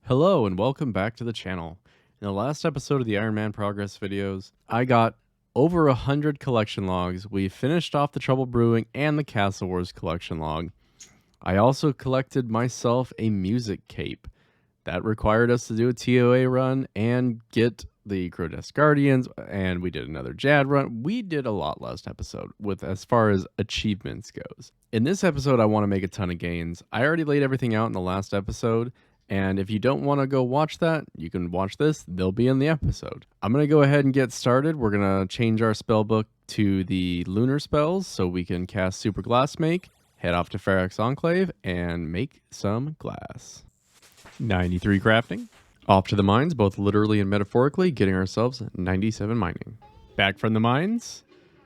Hello and welcome back to the channel. In the last episode of the Iron Man progress videos, I got over 100 collection logs. We finished off the Trouble Brewing and the Castle Wars collection log. I also collected myself a music cape. That required us to do a TOA run and get the Grotesque Guardians, and we did another Jad run. We did a lot last episode with as far as achievements goes. In this episode, I want to make a ton of gains. I already laid everything out in the last episode, and if you don't want to go watch that, you can watch this. They'll be in the episode. I'm going to go ahead and get started. We're going to change our spell book to the lunar spells so we can cast Super Glass Make, head off to Ferox Enclave, and make some glass. 93 crafting. Off to the mines, both literally and metaphorically, getting ourselves 97 mining. Back from the mines,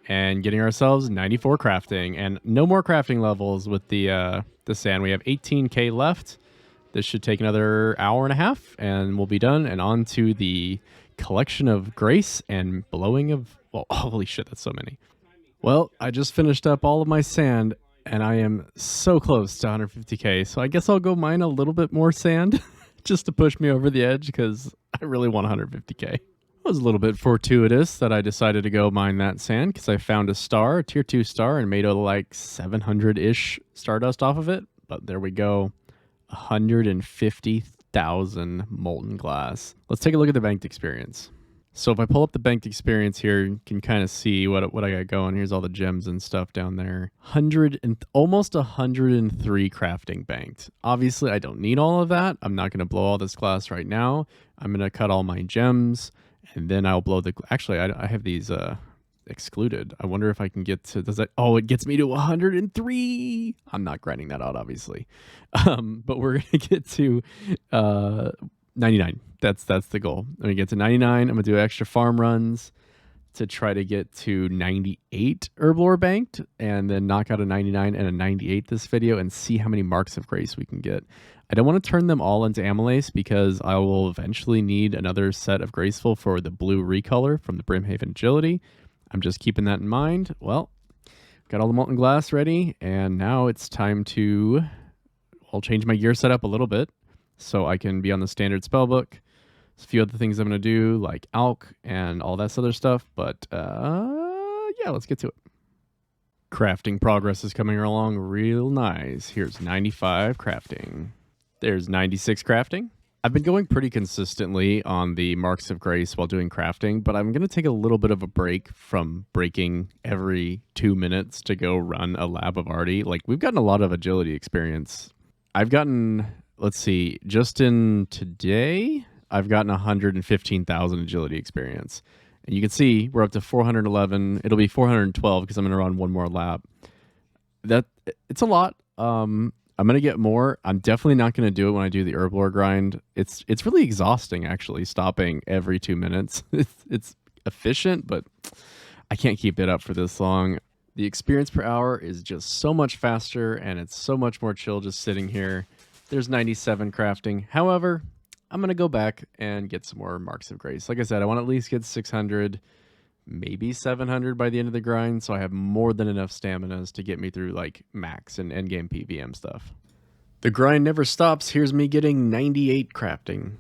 and getting ourselves 94 crafting. And no more crafting levels with the sand. We have 18k left. This should take another hour and a half, and we'll be done. And on to the collection of grace and blowing of... Well, holy shit, that's so many. Well, I just finished up all of my sand, and I am so close to 150k, so I guess I'll go mine a little bit more sand just to push me over the edge because I really want 150k. It was a little bit fortuitous that I decided to go mine that sand because I found a star, a tier 2 star, and made like 700-ish stardust off of it. But there we go, 150,000 molten glass. Let's take a look at the banked experience. So if I pull up the banked experience here, you can kind of see what I got going. Here's all the gems and stuff down there. Almost 103 crafting banked. Obviously, I don't need all of that. I'm not going to blow all this glass right now. I'm going to cut all my gems, and then I'll blow the... Actually, I have these excluded. I wonder if I can get to... Does that... Oh, it gets me to 103! I'm not grinding that out, obviously. But we're going to get to 99. That's the goal. I'm going to get to 99. I'm going to do extra farm runs to try to get to 98 Herblore banked, and then knock out a 99 and a 98 this video and see how many marks of grace we can get. I don't want to turn them all into Amylase because I will eventually need another set of Graceful for the blue recolor from the Brimhaven Agility. I'm just keeping that in mind. Well, got all the molten glass ready, and now it's time to... I'll change my gear setup a little bit so I can be on the standard spellbook. There's a few other things I'm going to do, like Alk and all that other stuff, but yeah, let's get to it. Crafting progress is coming along real nice. Here's 95 crafting. There's 96 crafting. I've been going pretty consistently on the Marks of Grace while doing crafting, but I'm going to take a little bit of a break from breaking every 2 minutes to go run a lab of Artie. Like, we've gotten a lot of agility experience. I've gotten, let's see, just in today... I've gotten 115,000 agility experience. And you can see we're up to 411. It'll be 412 because I'm going to run one more lap. It's a lot. I'm going to get more. I'm definitely not going to do it when I do the Herblore grind. It's really exhausting, actually, stopping every 2 minutes. It's efficient, but I can't keep it up for this long. The experience per hour is just so much faster, and it's so much more chill just sitting here. There's 97 crafting. However... I'm going to go back and get some more Marks of Grace. Like I said, I want to at least get 600, maybe 700 by the end of the grind, so I have more than enough staminas to get me through like max and endgame PVM stuff. The grind never stops. Here's me getting 98 crafting.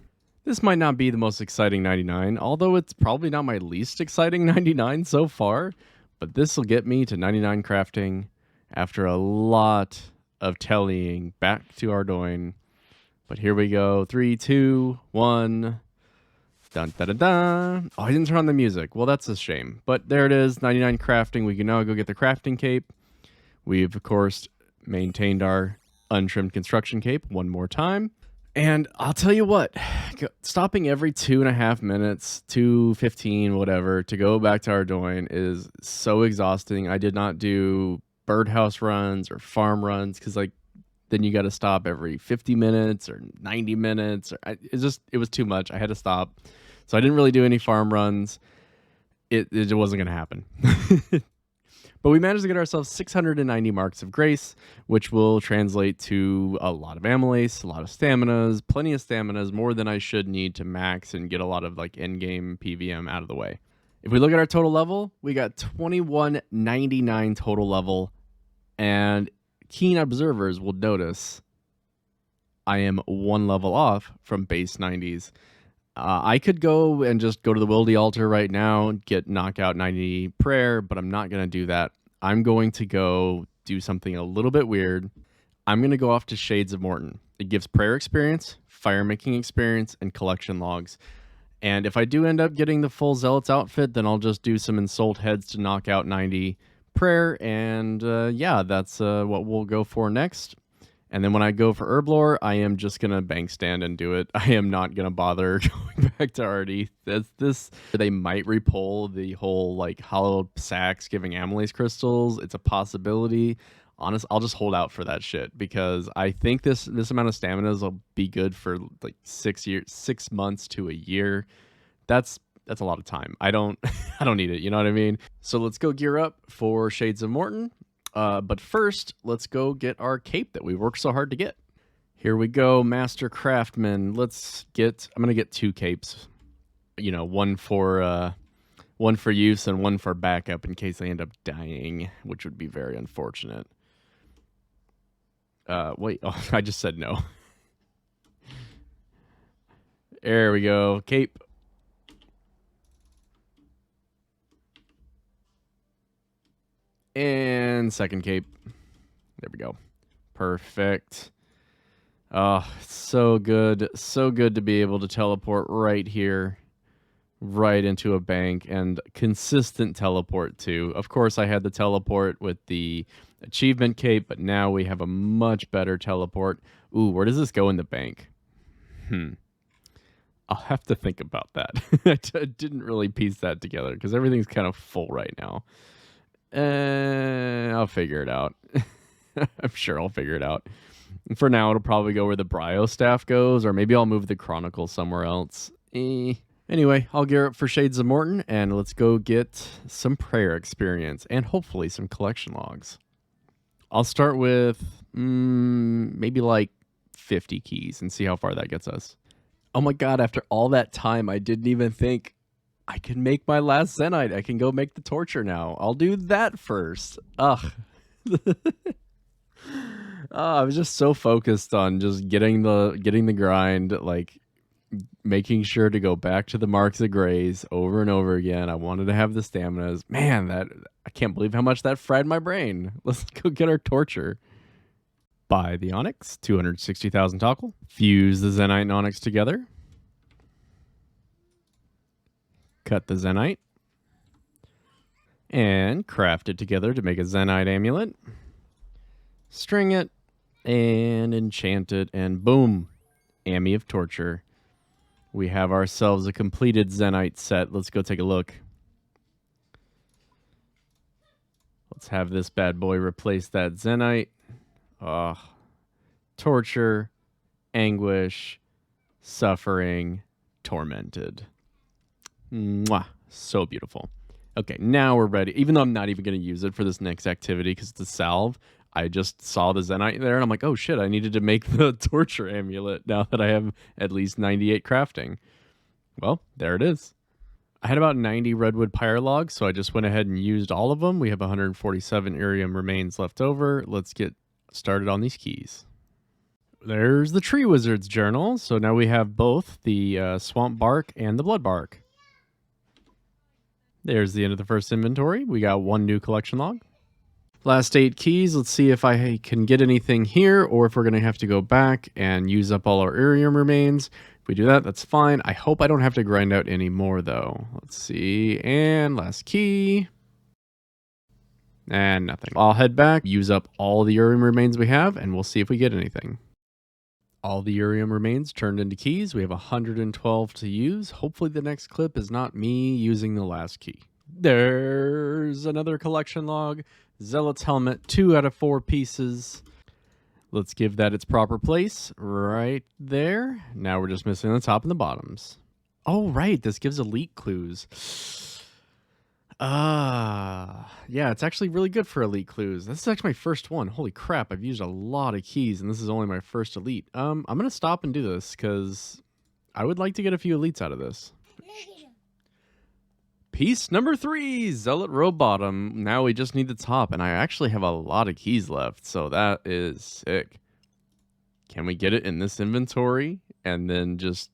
This might not be the most exciting 99, although it's probably not my least exciting 99 so far, but this will get me to 99 crafting after a lot of tellying back to Ardoin. But here we go. 3, 2, 1. Dun, dun, dun, dun. Oh, I didn't turn on the music. Well, that's a shame. But there it is. 99 crafting. We can now go get the crafting cape. We've, of course, maintained our untrimmed construction cape one more time. And I'll tell you what. Stopping every 2.5 minutes, 2:15, whatever, to go back to Ardoin is so exhausting. I did not do birdhouse runs or farm runs because, like, then you got to stop every 50 minutes or 90 minutes. It was too much. I had to stop. So I didn't really do any farm runs. It wasn't going to happen. But we managed to get ourselves 690 Marks of Grace, which will translate to a lot of Amylase, a lot of staminas, plenty of staminas, more than I should need to max and get a lot of like endgame PVM out of the way. If we look at our total level, we got 2199 total level, and keen observers will notice I am 1 level off from base 90s. I could go and just go to the Wildy altar right now, get knockout 90 prayer, but I'm not going to do that. I'm going to go do something a little bit weird. I'm going to go off to Shades of Morton. It gives prayer experience, fire making experience, and collection logs. And if I do end up getting the full Zealot's outfit, then I'll just do some Insult Heads to knock out 90 prayer. And yeah, that's what we'll go for next. And then when I go for Herblore, I am just going to bank stand and do it. I am not going to bother going back to Artie. They might repull the whole like hollowed sacks giving Amylase crystals. It's a possibility. Honest, I'll just hold out for that shit because I think this amount of stamina will be good for like 6 months to a year. That's a lot of time. I don't need it. You know what I mean? So let's go gear up for Shades of Morton. But first, let's go get our cape that we worked so hard to get. Here we go, Master Craftsman. I'm gonna get 2 capes. You know, one for use and one for backup in case I end up dying, which would be very unfortunate. Wait, oh, I just said no. There we go, cape. And second cape. There we go. Perfect. Oh, so good. So good to be able to teleport right here. Right into a bank. And consistent teleport too. Of course, I had the teleport with the achievement cape, but now we have a much better teleport. Ooh, where does this go in the bank? I'll have to think about that. I didn't really piece that together because everything's kind of full right now. I'll figure it out. I'm sure I'll figure it out. For now, it'll probably go where the Brio staff goes, or maybe I'll move the Chronicle somewhere else. Anyway, I'll gear up for Shades of Morton, and let's go get some prayer experience, and hopefully some collection logs. I'll start with maybe like 50 keys and see how far that gets us. Oh my god, after all that time, I didn't even think I can make my last Zenyte. I can go make the torture now. I'll do that first. Ugh. I was just so focused on just getting the grind, like making sure to go back to the Marks of Grays over and over again. I wanted to have the staminas. Man, I can't believe how much that fried my brain. Let's go get our torture. Buy the Onyx, 260,000 Toggle. Fuse the Zenyte and Onyx together. Cut the Zenyte. And craft it together to make a Zenyte amulet. String it. And enchant it. And boom. Ami of Torture. We have ourselves a completed Zenyte set. Let's go take a look. Let's have this bad boy replace that Zenyte. Torture, anguish, suffering, tormented. Mwah. So beautiful. Okay, now we're ready. Even though I'm not even going to use it for this next activity because it's a salve, I just saw the Zenyte there and I'm like, oh shit, I needed to make the torture amulet now that I have at least 98 crafting. Well, there it is. I had about 90 redwood pyre logs, so I just went ahead and used all of them. We have 147 Irium remains left over. Let's get started on these keys. There's the Tree Wizard's journal. So now we have both the swamp bark and the blood bark. There's the end of the first inventory. We got 1 new collection log. Last 8 keys. Let's see if I can get anything here or if we're going to have to go back and use up all our Irium remains. If we do that, that's fine. I hope I don't have to grind out any more, though. Let's see. And last key. And nothing. I'll head back, use up all the Irium remains we have, and we'll see if we get anything. All the Irium remains turned into keys. We have 112 to use. Hopefully the next clip is not me using the last key. There's another collection log. Zealot's helmet, 2 out of 4 pieces. Let's give that its proper place right there. Now we're just missing the top and the bottoms. Oh, right. This gives elite clues. Yeah, it's actually really good for elite clues. This is actually my first one. Holy crap, I've used a lot of keys, and this is only my first elite. I'm going to stop and do this, because I would like to get a few elites out of this. Piece number 3, Zealot Row Bottom. Now we just need the top, and I actually have a lot of keys left, so that is sick. Can we get it in this inventory? And then just,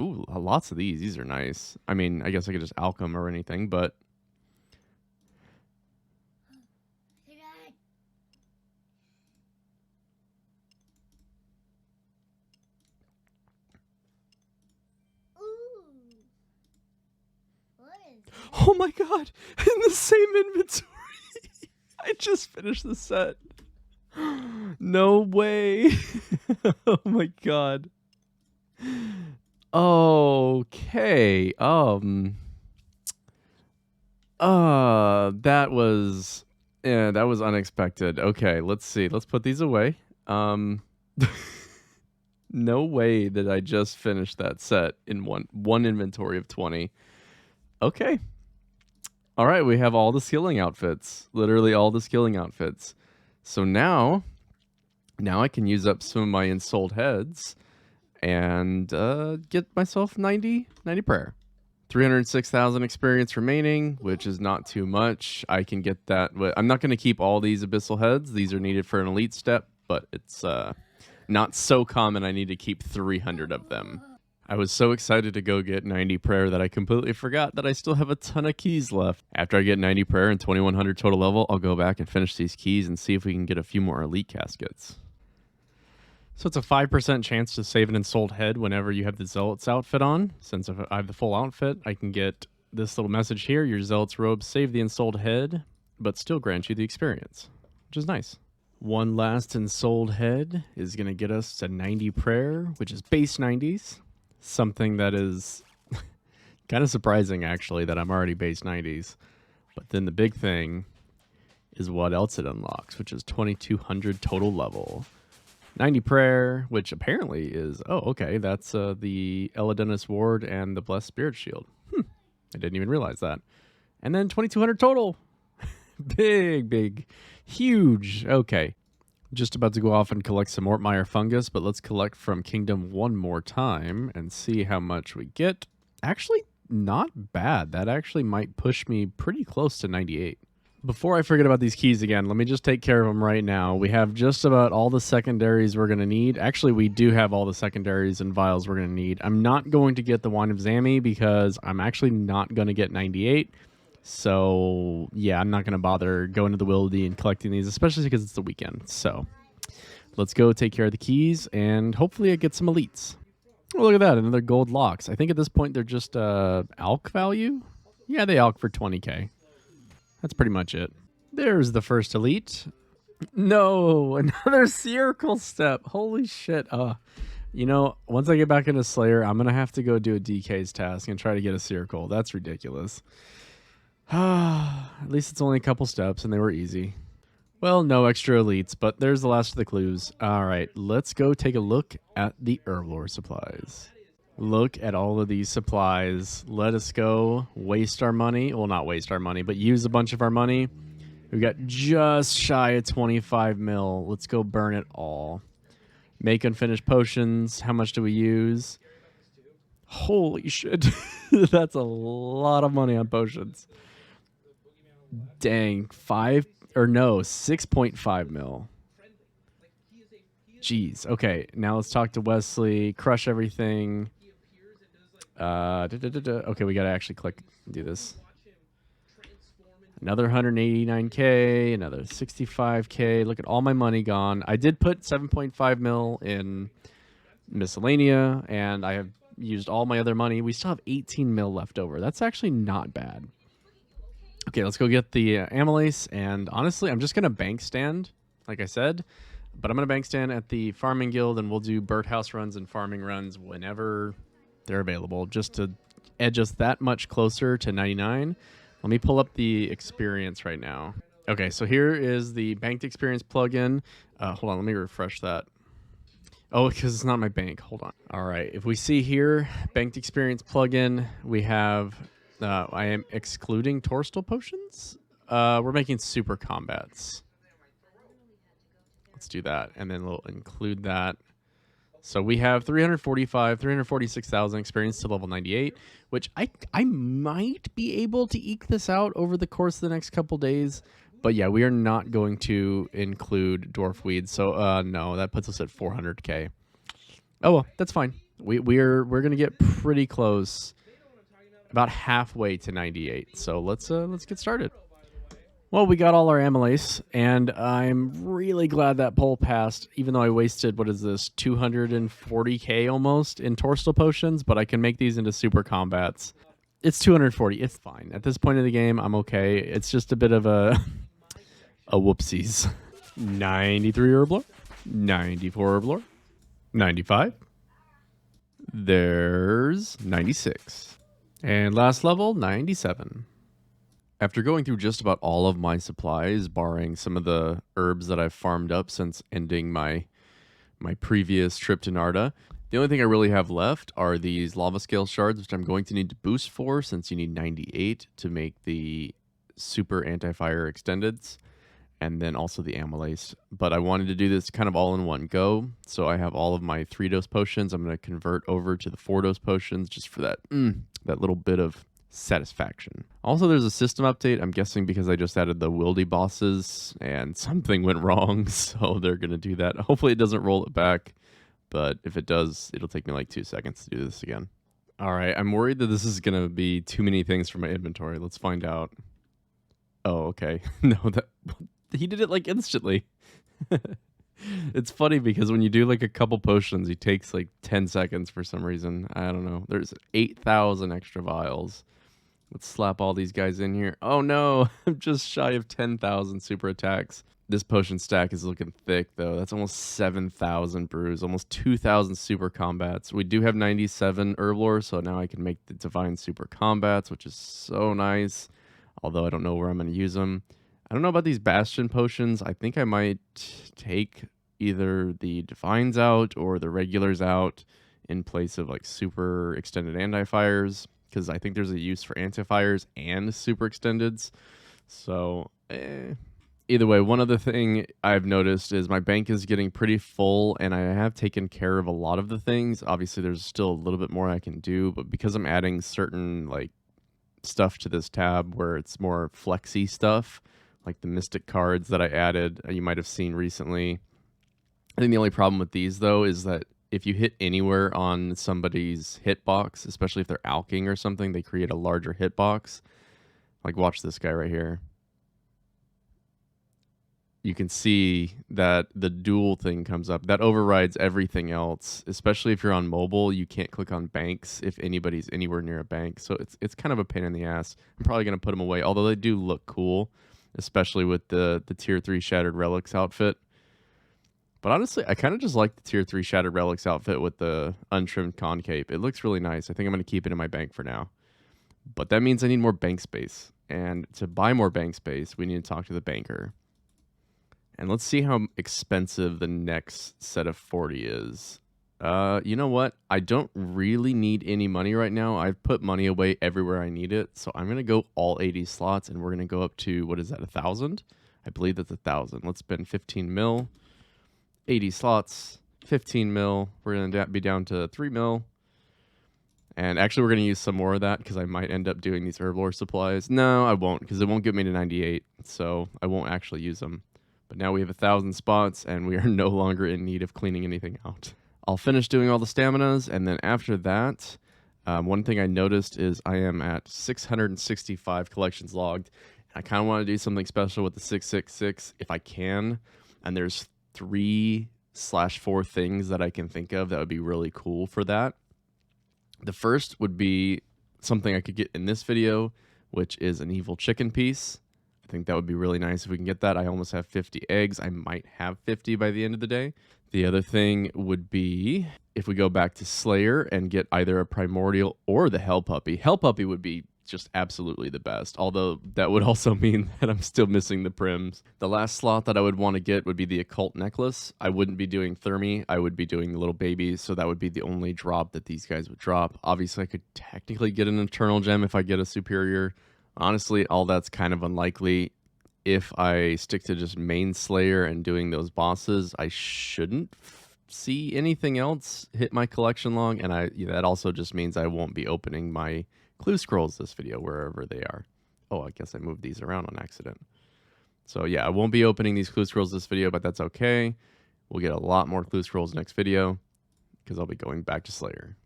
ooh, lots of these. These are nice. I mean, I guess I could just alchem or anything, but oh my god, in the same inventory. I just finished the set. No way. Oh my god. Okay. That was unexpected. Okay, let's see. Let's put these away. No way that I just finished that set in one inventory of 20. Okay. All right, we have all the skilling outfits. Literally all the skilling outfits. So now I can use up some of my ensouled heads and get myself 90 prayer. 306,000 experience remaining, which is not too much. I can get that. I'm not going to keep all these abyssal heads. These are needed for an elite step, but it's not so common. I need to keep 300 of them. I was so excited to go get 90 prayer that I completely forgot that I still have a ton of keys left. After I get 90 prayer and 2100 total level, I'll go back and finish these keys and see if we can get a few more elite caskets. So it's a 5% chance to save an ensouled head whenever you have the Zealot's outfit on. Since if I have the full outfit, I can get this little message here. Your Zealot's robe save the ensouled head, but still grant you the experience, which is nice. One last ensouled head is going to get us to 90 prayer, which is base 90s. Something that is kind of surprising, actually, that I'm already base 90s. But then the big thing is what else it unlocks, which is 2200 total level. 90 prayer, which apparently is, oh, okay, that's the Eladenus Ward and the Blessed Spirit Shield. I didn't even realize that. And then 2200 total. Big, huge. Okay. Just about to go off and collect some Ortmeyer fungus, but let's collect from Kingdom one more time and see how much we get. Actually, not bad. That actually might push me pretty close to 98. Before I forget about these keys again, let me just take care of them right now. We have just about all the secondaries we're going to need. Actually, we do have all the secondaries and vials we're going to need. I'm not going to get the Wine of Zami because I'm actually not going to get 98. So, yeah, I'm not going to bother going to the Wildy and collecting these, especially because it's the weekend. So, let's go take care of the keys, and hopefully I get some elites. Oh, look at that, another gold locks. I think at this point they're just alch value. Yeah, they alch for 20k. That's pretty much it. There's the first elite. No, another circle step. Holy shit. You know, once I get back into Slayer, I'm going to have to go do a DK's task and try to get a circle. That's ridiculous. At least it's only a couple steps, and they were easy. Well, no extra elites, but there's the last of the clues. All right, let's go take a look at the Herblore supplies. Look at all of these supplies. Let us go waste our money. Well, not waste our money, but use a bunch of our money. We got just shy of 25 mil. Let's go burn it all. Make unfinished potions. How much do we use? Holy shit. That's a lot of money on potions. Dang, 6.5 mil. Jeez. Okay, now let's talk to Wesley. Crush everything. Okay, we gotta actually click and do this. Another 189k, another 65k. Look at all my money gone. I did put 7.5 mil in miscellanea, and I have used all my other money. We still have 18 mil left over. That's actually not bad. Okay, let's go get the amylase, and honestly, I'm just going to bank stand, like I said, but I'm going to bank stand at the farming guild, and we'll do birdhouse runs and farming runs whenever they're available, just to edge us that much closer to 99. Let me pull up the experience right now. Okay, so here is the banked experience plugin. Hold on, let me refresh that. Oh, because it's not my bank. Hold on. All right, if we see here, banked experience plugin, we have... I am excluding Torstal potions. We're making super combats. Let's do that, and then we'll include that. So we have 346,000 experience to level 98, which I might be able to eke this out over the course of the next couple days, But yeah, we are not going to include Dwarf Weed. So no, that puts us at 400k. Oh well, that's fine. We're gonna get pretty close, about halfway to 98. So let's get started. Well, we got all our amylase, and I'm really glad that poll passed, even though I wasted, what is this, 240k almost in Torstal potions, but I can make these into super combats. It's 240. It's fine. At this point of the game, I'm okay. It's just a bit of a whoopsies. 93 Herblore, 94 Herblore, 95. There's 96. And last level, 97. After going through just about all of my supplies, barring some of the herbs that I've farmed up since ending my previous trip to Narda, the only thing I really have left are these lava scale shards, which I'm going to need to boost for, since you need 98 to make the super anti-fire extendeds, and then also the amylase. But I wanted to do this kind of all in one go, so I have all of my 3-dose potions. I'm going to convert over to the 4-dose potions just for that little bit of satisfaction. Also, there's a system update. I'm guessing because I just added the wildy bosses and something went wrong, so they're going to do that. Hopefully it doesn't roll it back, but if it does, it'll take me like 2 seconds to do this again. All right, I'm worried that this is going to be too many things for my inventory. Let's find out. Oh, okay. No, he did it like instantly. It's funny because when you do like a couple potions, he takes like 10 seconds for some reason. I don't know. There's 8,000 extra vials. Let's slap all these guys in here. Oh no, I'm just shy of 10,000 super attacks. This potion stack is looking thick though. That's almost 7,000 brews, almost 2,000 super combats. We do have 97 herblore, so now I can make the divine super combats, which is so nice. Although I don't know where I'm going to use them. I don't know about these bastion potions. I think I might take either the divines out or the regulars out in place of like super extended anti-fires, because I think there's a use for anti-fires and super extendeds. So either way, one other thing I've noticed is my bank is getting pretty full, and I have taken care of a lot of the things. Obviously there's still a little bit more I can do, but because I'm adding certain like stuff to this tab where it's more flexy stuff, like the mystic cards that I added, you might have seen recently. I think the only problem with these though is that if you hit anywhere on somebody's hitbox, especially if they're alking or something, they create a larger hitbox. Like watch this guy right here. You can see that the dual thing comes up. That overrides everything else, especially if you're on mobile. You can't click on banks if anybody's anywhere near a bank. So it's kind of a pain in the ass. I'm probably going to put them away, although they do look cool, especially with the tier 3 Shattered Relics outfit. But honestly, I kind of just like the tier 3 Shattered Relics outfit with the untrimmed concape. It looks really nice. I think I'm going to keep it in my bank for now. But that means I need more bank space. And to buy more bank space, we need to talk to the banker. And let's see how expensive the next set of 40 is. You know what? I don't really need any money right now. I've put money away everywhere I need it. So I'm going to go all 80 slots, and we're going to go up to, what is that, 1,000? I believe that's 1,000. Let's spend 15 mil. 80 slots, 15 mil. We're going to be down to 3 mil. And actually, we're going to use some more of that because I might end up doing these herblore supplies. No, I won't, because it won't get me to 98. So I won't actually use them. But now we have 1,000 spots, and we are no longer in need of cleaning anything out. I'll finish doing all the staminas, and then after that, one thing I noticed is I am at 665 collections logged. I kind of want to do something special with the 666 if I can. And there's 3/4 things that I can think of that would be really cool for that. The first would be something I could get in this video, which is an evil chicken piece. I think that would be really nice if we can get that. I almost have 50 eggs. I might have 50 by the end of the day. The other thing would be if we go back to Slayer and get either a Primordial or the Hell Puppy. Hell Puppy would be just absolutely the best, although that would also mean that I'm still missing the prims. The last slot that I would want to get would be the Occult Necklace. I wouldn't be doing Thermi. I would be doing the little babies, so that would be the only drop that these guys would drop. Obviously, I could technically get an Eternal Gem if I get a Superior. Honestly, all that's kind of unlikely. If I stick to just main Slayer and doing those bosses, I shouldn't see anything else hit my collection log, and that also just means I won't be opening my clue scrolls this video, wherever they are. Oh, I guess I moved these around on accident. So yeah, I won't be opening these clue scrolls this video, but that's okay. We'll get a lot more clue scrolls next video because I'll be going back to Slayer.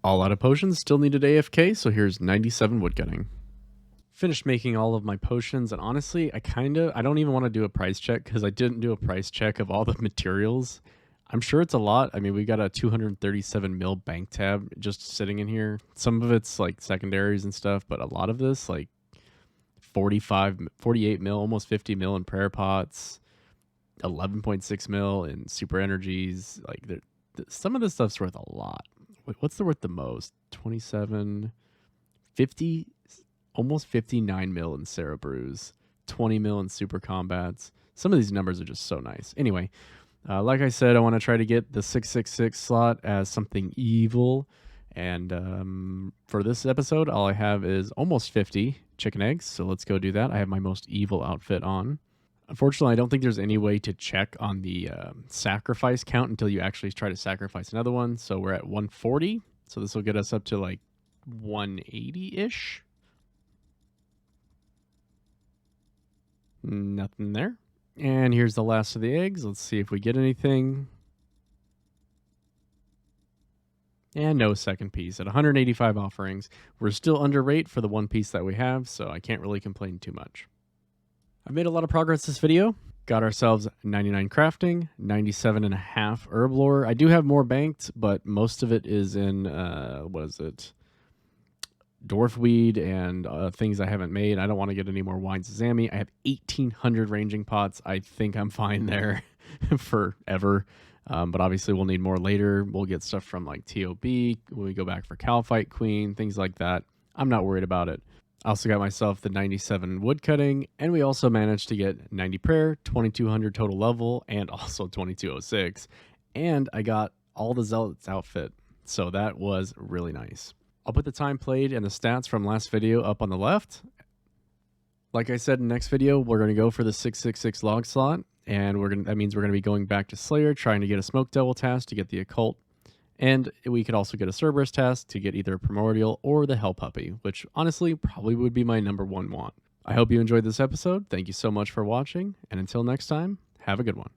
All out of potions, still needed AFK, so here's 97 woodcutting. Finished making all of my potions, and honestly, I don't even want to do a price check because I didn't do a price check of all the materials. I'm sure it's a lot. I mean, we got a 237 mil bank tab just sitting in here. Some of it's like secondaries and stuff, but a lot of this, like 48 mil, almost 50 mil in prayer pots, 11.6 mil in super energies. Like some of this stuff's worth a lot. What's the worth the most? 27, 50, almost 59 mil in Sarah Brews, 20 mil in super combats. Some of these numbers are just so nice. Anyway, like I said, I want to try to get the 666 slot as something evil. And for this episode, all I have is almost 50 chicken eggs. So let's go do that. I have my most evil outfit on. Unfortunately, I don't think there's any way to check on the sacrifice count until you actually try to sacrifice another one. So we're at 140. So this will get us up to like 180-ish. Nothing there. And here's the last of the eggs. Let's see if we get anything. And no second piece. At 185 offerings, we're still under rate for the one piece that we have, so I can't really complain too much. I've made a lot of progress this video. Got ourselves 99 crafting, 97.5 herb lore. I do have more banked, but most of it is in, what is it? Dwarfweed and things I haven't made. I don't want to get any more wines of Zami. I have 1,800 ranging pots. I think I'm fine there forever. But obviously we'll need more later. We'll get stuff from like TOB when we go back for Calphite Queen, things like that. I'm not worried about it. I also got myself the 97 woodcutting, and we also managed to get 90 prayer, 2200 total level, and also 2206. And I got all the Zealot's outfit, so that was really nice. I'll put the time played and the stats from last video up on the left. Like I said, in the next video, we're going to go for the 666 log slot, and that means we're going to be going back to Slayer, trying to get a Smoke Devil task to get the Occult. And we could also get a Cerberus task to get either a Primordial or the Hell Puppy, which honestly probably would be my #1 want. I hope you enjoyed this episode. Thank you so much for watching, and until next time, have a good one.